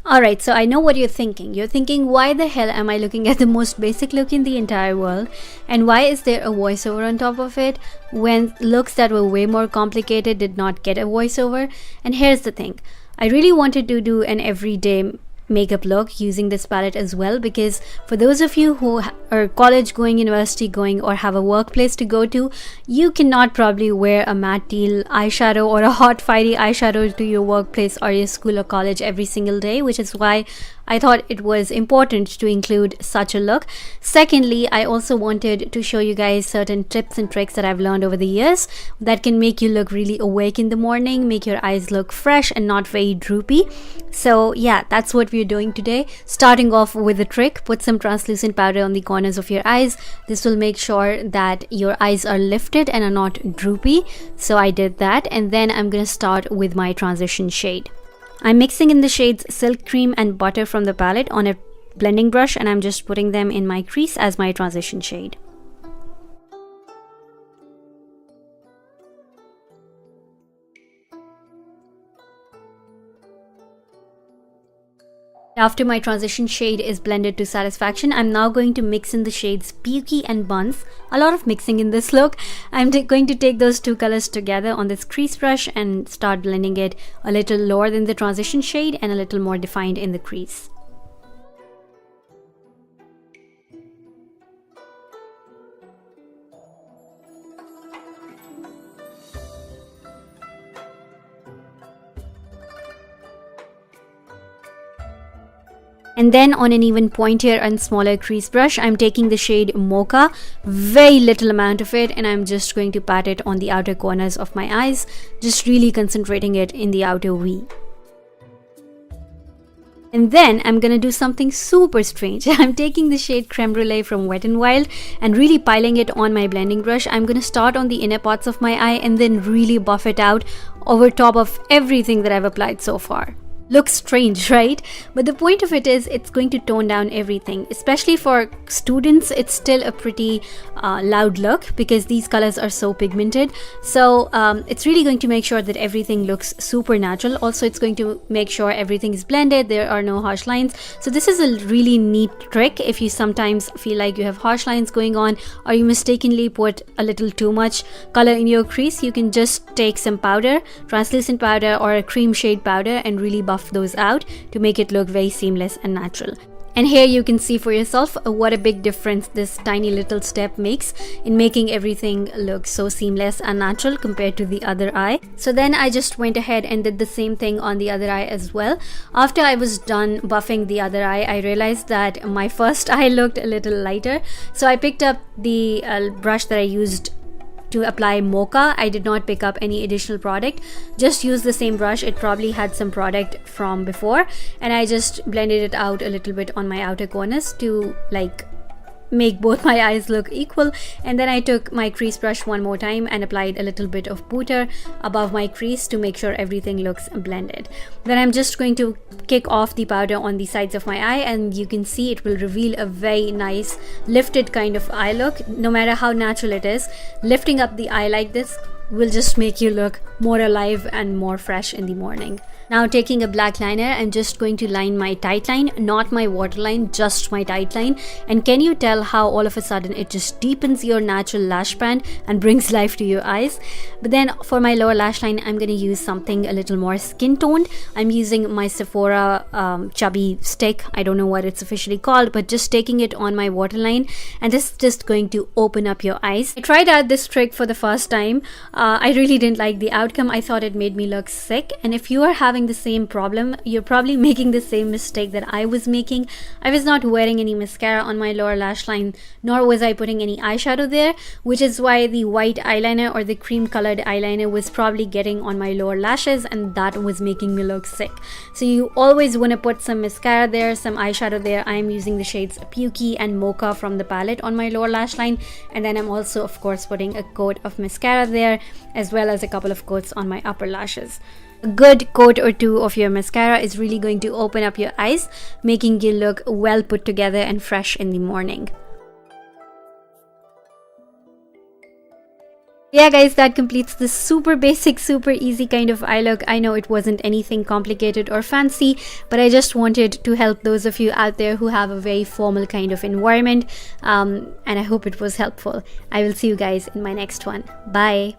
Alright, so I know what you're thinking. You're thinking, why the hell am I looking at the most basic look in the entire world? And why is there a voiceover on top of it when looks that were way more complicated did not get a voiceover? And here's the thing. I really wanted to do an everyday makeup look using this palette as well, because for those of you who are college going, university going, or have a workplace to go to, you cannot probably wear a matte teal eyeshadow or a hot fiery eyeshadow to your workplace or your school or college every single day, which is why I thought it was important to include such a look. Secondly, I also wanted to show you guys certain tips and tricks that I've learned over the years that can make you look really awake in the morning, make your eyes look fresh and not very droopy. So yeah, that's what we're doing today. Starting off with a trick, put some translucent powder on the corners of your eyes. This will make sure that your eyes are lifted and are not droopy. So I did that, and then I'm gonna start with my transition shade. I'm mixing in the shades Silk Cream and Butter from the palette on a blending brush, and I'm just putting them in my crease as my transition shade. After my transition shade is blended to satisfaction, I'm now going to mix in the shades Peaky and Buns. A lot of mixing in this look. I'm going to take those two colors together on this crease brush and start blending it a little lower than the transition shade and a little more defined in the crease. And then on an even pointier and smaller crease brush, I'm taking the shade Mocha, very little amount of it, and I'm just going to pat it on the outer corners of my eyes, just really concentrating it in the outer V. And then I'm gonna do something super strange. I'm taking the shade Creme Brulee from Wet n Wild and really piling it on my blending brush. I'm gonna start on the inner parts of my eye and then really buff it out over top of everything that I've applied so far. Looks strange, right? But the point of it is it's going to tone down everything. Especially for students, it's still a pretty loud look because these colors are so pigmented. So it's really going to make sure that everything looks super natural. Also, it's going to make sure everything is blended. There are no harsh lines. So this is a really neat trick if you sometimes feel like you have harsh lines going on, or you mistakenly put a little too much color in your crease. You can just take some powder, translucent powder or a cream shade powder, and really buff those out to make it look very seamless and natural. And here you can see for yourself what a big difference this tiny little step makes in making everything look so seamless and natural compared to the other eye. So then I just went ahead and did the same thing on the other eye as well. After I was done buffing the other eye, I realized that my first eye looked a little lighter. So I picked up the brush that I used to apply Mocha. I did not pick up any additional product, just use the same brush. It probably had some product from before, and I just blended it out a little bit on my outer corners to like make both my eyes look equal. And then I took my crease brush one more time and applied a little bit of powder above my crease to make sure everything looks blended. Then I'm just going to kick off the powder on the sides of my eye, and you can see it will reveal a very nice lifted kind of eye look. No matter how natural it is, lifting up the eye like this will just make you look more alive and more fresh in the morning. Now taking a black liner, I'm just going to line my tight line, not my waterline, just my tight line. And can you tell how all of a sudden it just deepens your natural lash band and brings life to your eyes? But then for my lower lash line, I'm going to use something a little more skin toned. I'm using my Sephora chubby stick. I don't know what it's officially called, but just taking it on my waterline, and this is just going to open up your eyes. I tried out this trick for the first time. I really didn't like the outcome. I thought it made me look sick. And if you are having the same problem, you're probably making the same mistake that I was making. I was not wearing any mascara on my lower lash line, nor was I putting any eyeshadow there, which is why the white eyeliner or the cream colored eyeliner was probably getting on my lower lashes, and that was making me look sick. So you always want to put some mascara there, some eyeshadow there. I'm using the shades Peaky and Mocha from the palette on my lower lash line, and then I'm also of course putting a coat of mascara there, as well as a couple of coats on my upper lashes. A good coat or two of your mascara is really going to open up your eyes, making you look well put together and fresh in the morning. Yeah guys, that completes this super basic, super easy kind of eye look. I know it wasn't anything complicated or fancy, but I just wanted to help those of you out there who have a very formal kind of environment, and I hope it was helpful. I will see you guys in my next one. Bye.